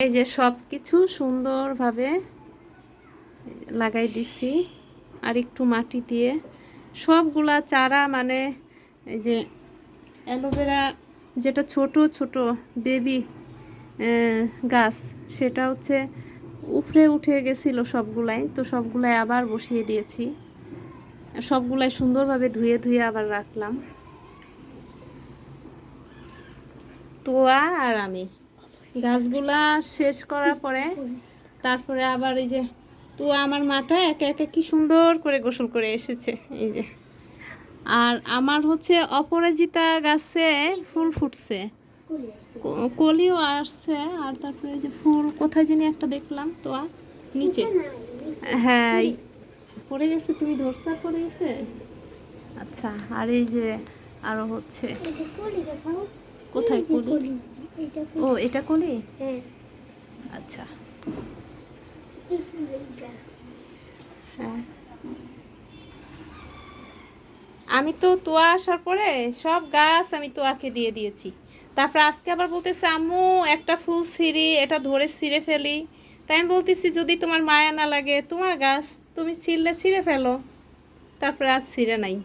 এই যে সব কিছু সুন্দরভাবে লাগাই দিছি আর একটু মাটি দিয়ে সবগুলা চারা, মানে এই যে অ্যালোভেরা যেটা ছোট ছোট বেবি গাছ, সেটা হচ্ছে উপরে উঠে গেছিলো সবগুলাই, তো সবগুলাই আবার বসিয়ে দিয়েছি। সবগুলাই সুন্দরভাবে ধুয়ে ধুয়ে আবার রাখলাম। তোয়া আর আমি গাছগুলা শেষ করার পরে তারপরে আবার এই যে তোয়া আমার মাটা একে একে কি সুন্দর করে গোসল করে এসেছে। এই যে আর আমার হচ্ছে অপরাজিতা গাছে ফুল ফুটছে, কলিও আসছে, আর তারপরে যে ফুল কোথায় জানি একটা দেখলাম তোয়া নিচে। হ্যাঁ পড়ে গেছে, তুমি ধরছা পড়ে গেছে। আচ্ছা, আর এই যে আরো হচ্ছে কোথায় কলি? ও এটা কলি। আচ্ছা হ্যাঁ, আমি তো তোয়া আসার পরে সব গাছ আমি তোয়াকে দিয়ে দিয়েছি। তারপর আজকে আবার বলতেছে আম্মু একটা ফুল ছিঁড়ি, এটা ধরে ছিঁড়ে ফেলি। তাই আমি বলতেছি যদি তোমার মায়া না লাগে, তোমার গাছ, তুমি ছিঁড়লে ছিঁড়ে ফেলো। তারপরে আজ ছিঁড়ে নাই।